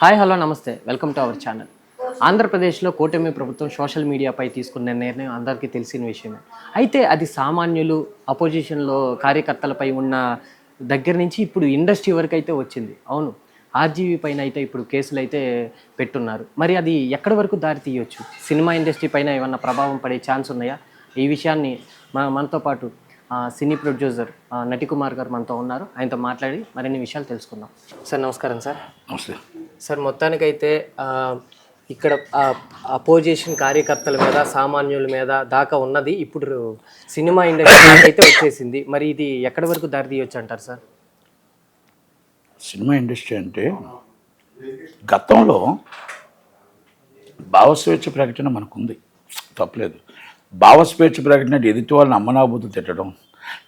Hi hello నమస్తే welcome to our channel. ఆంధ్రప్రదేశ్లో కూటమి ప్రభుత్వం సోషల్ మీడియాపై తీసుకున్న నిర్ణయం అందరికీ తెలిసిన విషయమే. అయితే అది సామాన్యులు అపోజిషన్లో కార్యకర్తలపై ఉన్న దగ్గర నుంచి ఇప్పుడు ఇండస్ట్రీ వరకు అయితే వచ్చింది. అవును, ఆర్జీవీ పైన అయితే ఇప్పుడు కేసులు అయితే పెట్టున్నారు. మరి అది ఎక్కడి వరకు దారి తీయొచ్చు? సినిమా ఇండస్ట్రీ పైన ఏమన్నా ప్రభావం పడే ఛాన్స్ ఉన్నాయా? ఈ విషయాన్ని మనతో పాటు సినీ ప్రొడ్యూసర్ నటికుమార్ గారు మనతో ఉన్నారు. ఆయనతో మాట్లాడి మరిన్ని విషయాలు తెలుసుకుందాం. సార్ నమస్కారం. సార్ నమస్తే సార్, మొత్తానికైతే ఇక్కడ అపోజిషన్ కార్యకర్తల మీద సామాన్యుల మీద దాకా ఉన్నది ఇప్పుడు సినిమా ఇండస్ట్రీ అయితే వచ్చేసింది. మరి ఇది ఎక్కడి వరకు దారి తీయొచ్చు అంటారు సార్? సినిమా ఇండస్ట్రీ అంటే గతంలో భావస్వేచ్ఛ ప్రకటన మనకుంది, తప్పలేదు. భావస్వేచ్ఛ ప్రకటన అంటే ఎదుటి వాళ్ళని అమ్మనాబూతులు తిట్టడం,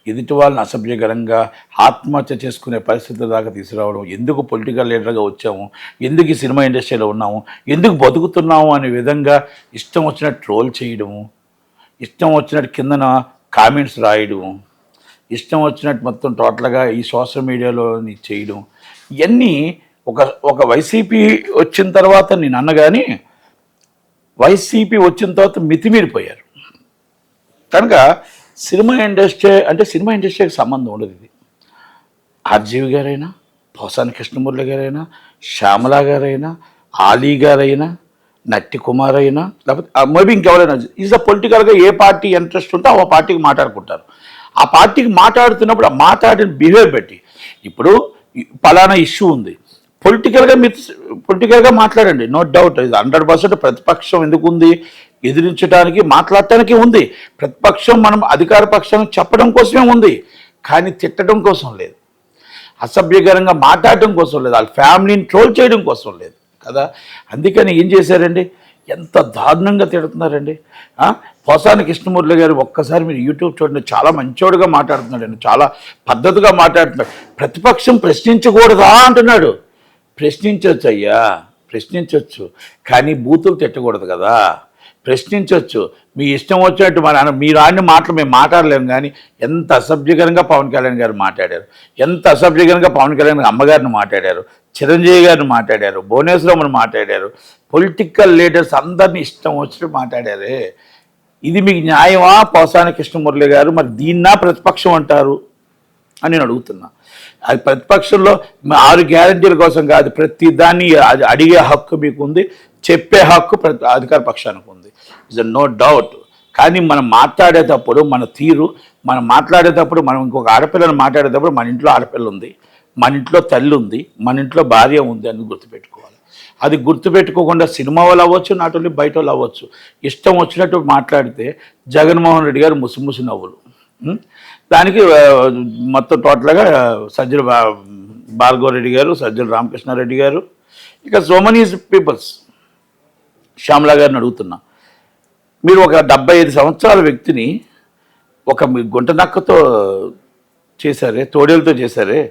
ఎదుటి వాళ్ళని అసభ్యకరంగా ఆత్మహత్య చేసుకునే పరిస్థితుల దాకా తీసుకురావడం, ఎందుకు పొలిటికల్ లీడర్గా వచ్చాము, ఎందుకు ఈ సినిమా ఇండస్ట్రీలో ఉన్నాము, ఎందుకు బతుకుతున్నాము అనే విధంగా ఇష్టం వచ్చినట్టు ట్రోల్ చేయడము, ఇష్టం వచ్చినట్టు కిందన కామెంట్స్ రాయడం, ఇష్టం వచ్చినట్టు మొత్తం టోటల్గా ఈ సోషల్ మీడియాలో చేయడం, ఇవన్నీ ఒక వైసీపీ వచ్చిన తర్వాత నేను అన్నగాని వైసీపీ వచ్చిన తర్వాత మితిమీరిపోయారు. కనుక సినిమా ఇండస్ట్రీ అంటే సినిమా ఇండస్ట్రీకి సంబంధం ఉండదు. ఇది ఆర్జీవి గారైనా, పోసాని కృష్ణమురళి గారైనా, శ్యామలా గారైనా, ఆలీ గారైనా, నట్టి కుమార్ అయినా, లేకపోతే మేబీ ఇంకెవరైనా ఈజ్ పొలిటికల్గా ఏ పార్టీ ఇంట్రెస్ట్ ఉంటే ఆ పార్టీకి మాట్లాడుకుంటారు. ఆ పార్టీకి మాట్లాడుతున్నప్పుడు ఆ మాట్లాడిన బిహేవియర్ బట్టి, ఇప్పుడు పలానా ఇష్యూ ఉంది, పొలిటికల్గా మాట్లాడండి, నో డౌట్. ఇది 100% ప్రతిపక్షం ఎందుకు ఉంది? ఎదిరించడానికి, మాట్లాడటానికి ఉంది. ప్రతిపక్షం మనం అధికార పక్షానికి చెప్పడం కోసమే ఉంది, కానీ తిట్టడం కోసం లేదు, అసభ్యకరంగా మాట్లాడటం కోసం లేదు, వాళ్ళ ఫ్యామిలీని ట్రోల్ చేయడం కోసం లేదు కదా. అందుకని ఏం చేశారండి, ఎంత దారుణంగా తిడుతున్నారండి. పోసాని కృష్ణమురళి గారు ఒక్కసారి మీరు యూట్యూబ్ చూడండి, చాలా మంచోడుగా మాట్లాడుతున్నాడు, చాలా పద్ధతిగా మాట్లాడుతున్నాడు. ప్రతిపక్షం ప్రశ్నించకూడదా అంటున్నాడు. ప్రశ్నించవచ్చు అయ్యా, ప్రశ్నించవచ్చు, కానీ బూతులు తిట్టకూడదు కదా. ప్రశ్నించవచ్చు, మీ ఇష్టం వచ్చినట్టు మీరు ఆడిన మాటలు మేము మాట్లాడలేము, కానీ ఎంత అసభ్యకరంగా పవన్ కళ్యాణ్ గారు మాట్లాడారు, ఎంత అసభ్యకరంగా పవన్ కళ్యాణ్ అమ్మగారిని మాట్లాడారు, చిరంజీవి గారిని మాట్లాడారు, భువనేశ్వరమ్మని మాట్లాడారు, పొలిటికల్ లీడర్స్ అందరినీ ఇష్టం వచ్చినట్టు మాట్లాడారే. ఇది మీకు న్యాయమా పోసాని కృష్ణమురళి గారు? మరి దీన్నా ప్రతిపక్షం అంటారు అని నేను అడుగుతున్నా. అది ప్రతిపక్షంలో 6 గ్యారంటీల కోసం కాదు, ప్రతి దాన్ని అడిగే హక్కు మీకు ఉంది, చెప్పే హక్కు అధికార పక్షానికి ఉంది, ఇస్ నో డౌట్. కానీ మనం మాట్లాడేటప్పుడు మన తీరు, మనం మాట్లాడేటప్పుడు మనం ఇంకొక ఆడపిల్లని మాట్లాడేటప్పుడు మన ఇంట్లో ఆడపిల్ల ఉంది, మన ఇంట్లో తల్లి ఉంది, మన ఇంట్లో భార్య ఉంది అని గుర్తుపెట్టుకోవాలి. అది గుర్తుపెట్టుకోకుండా సినిమా వాళ్ళు అవ్వచ్చు, నాట్ ఓన్లీ బయట వాళ్ళు అవ్వచ్చు, ఇష్టం వచ్చినట్టు మాట్లాడితే జగన్మోహన్ రెడ్డి గారు ముసిముసి నవ్వులు. దానికి మొత్తం టోటల్గా సజ్జల భార్గవరెడ్డి గారు, సజ్జల రామకృష్ణారెడ్డి గారు, ఇక సో మెనీ పీపుల్స్. శ్యామలా గారిని అడుగుతున్నా, మీరు ఒక 75 సంవత్సరాల వ్యక్తిని ఒక గుంట నక్కతో చేశారే, తోడేలతో చేశారే,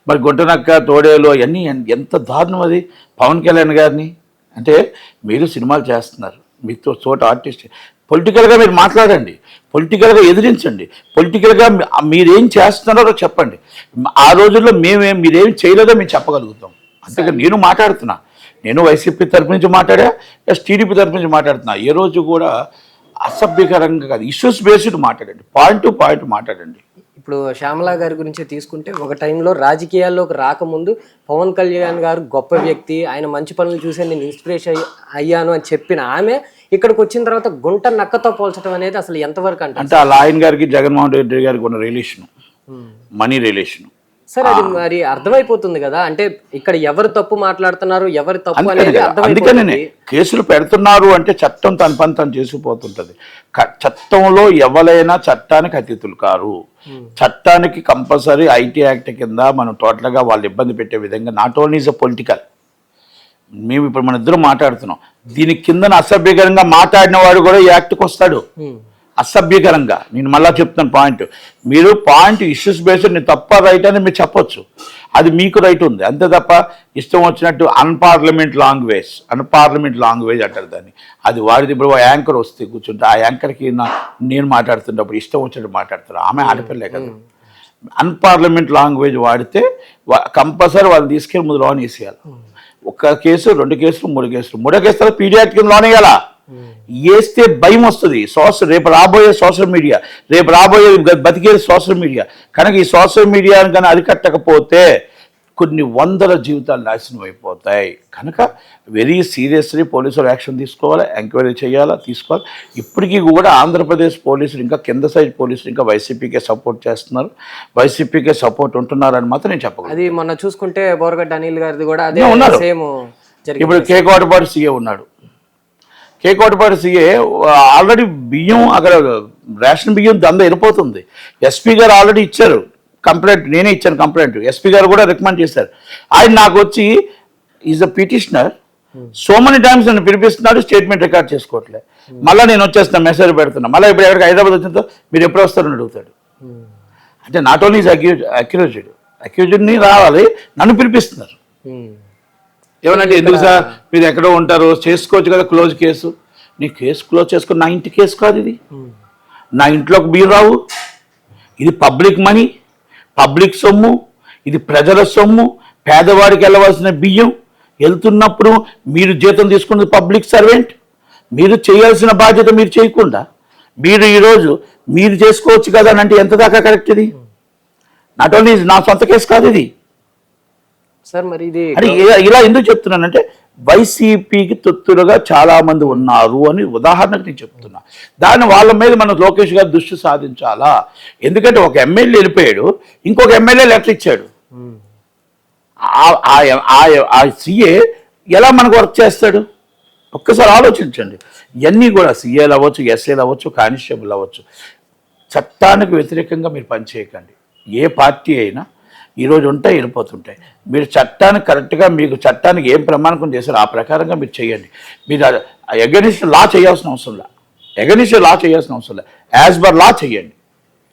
మరి గుంట నక్క తోడేలు అవన్నీ ఎంత దారుణం అది. పవన్ కళ్యాణ్ గారిని అంటే మీరు సినిమాలు చేస్తున్నారు, మీతో చోట ఆర్టిస్ట్, పొలిటికల్గా మీరు మాట్లాడండి, పొలిటికల్గా ఎదిరించండి, పొలిటికల్గా మీరేం చేస్తున్నారో చెప్పండి. ఆ రోజుల్లో మీరేం చేయలేదో మేము చెప్పగలుగుతాం. అంతేకాదు నేను మాట్లాడుతున్నా, నేను వైసీపీ తరపు నుంచి మాట్లాడా, టీడీపీ తరపు నుంచి మాట్లాడుతున్నా. ఏ రోజు కూడా అసభ్యకరంగా కాదు, ఇష్యూస్ బేస్డ్ మాట్లాడండి, పాయింట్ టు పాయింట్ మాట్లాడండి. ఇప్పుడు శ్యామలా గారి గురించి తీసుకుంటే, ఒక టైంలో రాజకీయాల్లోకి రాకముందు పవన్ కళ్యాణ్ గారు గొప్ప వ్యక్తి, ఆయన మంచి పనులు చూసే నేను ఇన్స్పిరేషన్ అయ్యాను అని చెప్పిన ఆమె ఇక్కడికి వచ్చిన తర్వాత గుంట నక్కతో పోల్చడం అనేది అసలు ఎంతవరకు అంటే ఆ లాయన్ గారికి జగన్మోహన్ రెడ్డి గారికి ఉన్న రిలేషన్, మనీ రిలేషన్ సార్, అది మరి అర్థమైపోతుంది కదా. అంటే ఇక్కడ ఎవరు తప్పు మాట్లాడుతున్నారు, ఎవరు తప్పు అనేది అందుకనే కేసులు పెడుతున్నారు. అంటే చట్టం తన పని తను చేసుకుపోతుంటది. చట్టంలో ఎవరైనా చట్టానికి అతిథులు కారు. చట్టానికి కంపల్సరీ ఐటీ యాక్ట్ కింద మనం టోటల్గా వాళ్ళు ఇబ్బంది పెట్టే విధంగా, not only is a political, మేము ఇప్పుడు మన ఇద్దరు మాట్లాడుతున్నాం, దీని కింద అసభ్యకరంగా మాట్లాడిన వాడు కూడా ఈ యాక్ట్కి వస్తాడు. అసభ్యకరంగా నేను మళ్ళీ చెప్తాను పాయింట్, మీరు పాయింట్ ఇష్యూస్ బేస్డ్ నేను తప్ప రైట్ అని మీరు చెప్పొచ్చు, అది మీకు రైట్ ఉంది. అంతే తప్ప ఇష్టం వచ్చినట్టు అన్పార్లమెంట్ లాంగ్వేజ్ అంటారు దాన్ని, అది వాడిది. ఇప్పుడు యాంకర్ వస్తే కూర్చుంటే ఆ యాంకర్కి నేను మాట్లాడుతున్నప్పుడు ఇష్టం వచ్చినట్టు మాట్లాడతారు, ఆమె ఆడపిల్లే కదా. అన్పార్లమెంట్ లాంగ్వేజ్ వాడితే కంపల్సరీ వాళ్ళని తీసుకెళ్ళి ముందు లోన్ వేసేయాలి. ఒక కేసు, 2 కేసులు, 3 కేసులు, 3వ కేసులో పీడియాట్ కింద లోనేయాల. వేస్తే భయం వస్తుంది. రేపు రాబోయే సోషల్ మీడియా, రేపు రాబోయే బతికేది సోషల్ మీడియా. కనుక ఈ సోషల్ మీడియాను కానీ అరికట్టకపోతే కొన్ని వందల జీవితాలు నాశనం అయిపోతాయి. కనుక వెరీ సీరియస్లీ పోలీసులు యాక్షన్ తీసుకోవాలి, ఎంక్వైరీ చేయాలా, తీసుకోవాలి. ఇప్పటికీ కూడా ఆంధ్రప్రదేశ్ పోలీసులు ఇంకా కింద సైడ్ పోలీసులు ఇంకా వైసీపీకే సపోర్ట్ చేస్తున్నారు, వైసీపీకే సపోర్ట్ ఉంటున్నారని మాత్రం నేను చెప్పగలను. అది మొన్న చూసుకుంటే బోరగడ్డ అనిల్ గారిది కూడా అదే ఉన్నారు. సేమ్. ఇప్పుడు కేకోటపాటి సీఏ ఉన్నాడు. కేకోటపాటి సీఏ ఆల్రెడీ బియ్యం అక్కడ రేషన్ బియ్యం దంద వెళ్ళిపోతుంది. ఎస్పీ గారు ఆల్రెడీ ఇచ్చారు కంప్లైంట్, నేనే ఇచ్చాను కంప్లైంట్. ఎస్పీ గారు కూడా రికమెండ్ చేశారు. ఆయన నాకు వచ్చి is a petitioner, so many times నన్ను పిలిపిస్తున్నాడు, స్టేట్మెంట్ రికార్డ్ చేసుకోవట్లే. మళ్ళీ నేను వచ్చేస్తున్నా, మెసేజ్ పెడుతున్నా. మళ్ళీ ఇప్పుడు ఎక్కడికి హైదరాబాద్ వచ్చినతో మీరు ఎప్పుడు వస్తారని అడుగుతాడు. అంటే నాట్ ఓన్లీ ఈజ్ అక్యూజ్డ్ని రావాలి, నన్ను పిలిపిస్తున్నారు. ఏమనంటే ఎందుకు సార్ మీరు ఎక్కడో ఉంటారు, చేసుకోవచ్చు కదా క్లోజ్ కేసు. నీ కేసు క్లోజ్ చేసుకుని నా ఇంటి కేసు కాదు ఇది. నా ఇంట్లోకి బియ్యం రావు. ఇది పబ్లిక్ మనీ, పబ్లిక్ సొమ్ము, ఇది ప్రజల సొమ్ము. పేదవాడికి వెళ్ళవలసిన బియ్యం వెళ్తున్నప్పుడు మీరు జీతం తీసుకున్నది పబ్లిక్ సర్వెంట్. మీరు చేయాల్సిన బాధ్యత మీరు చేయకుండా మీరు ఈరోజు మీరు చేసుకోవచ్చు కదా అని అంటే ఎంత దాకా కరెక్ట్ ఇది? నాట్ ఓన్లీ నా సొంత కేసు కాదు ఇది సార్. మరి ఇది అని ఇలా ఎందుకు చెప్తున్నానంటే వైసీపీకి తొత్తులుగా చాలా మంది ఉన్నారు అని ఉదాహరణకు నేను చెప్తున్నా. దాన్ని వాళ్ళ మీద మనం లోకేష్ గారు దృష్టి సాధించాలా. ఎందుకంటే ఒక ఎమ్మెల్యే వెళ్ళిపోయాడు, ఇంకొక ఎమ్మెల్యే లెటర్ ఇచ్చాడు. ఆ సీఏ ఎలా మనకు వర్క్ చేస్తాడు? ఒక్కసారి ఆలోచించండి. ఇవన్నీ కూడా సీఏలు అవ్వచ్చు, ఎస్ఏలు అవ్వచ్చు, కానిస్టేబుల్ అవ్వచ్చు. చట్టానికి వ్యతిరేకంగా మీరు పనిచేయకండి. ఏ పార్టీ అయినా ఈరోజు ఉంటాయి, వెళ్ళిపోతుంటాయి. మీరు చట్టానికి కరెక్ట్గా మీకు చట్టానికి ఏం ప్రమాణకం చేశారో ఆ ప్రకారంగా మీరు చేయండి. మీరు ఎగనిస్ట్ లా చేయాల్సిన అవసరం లే, ఎగనిస్ట్ లా చేయాల్సిన అవసరం లే, యాజ్ బర్ లా చేయండి.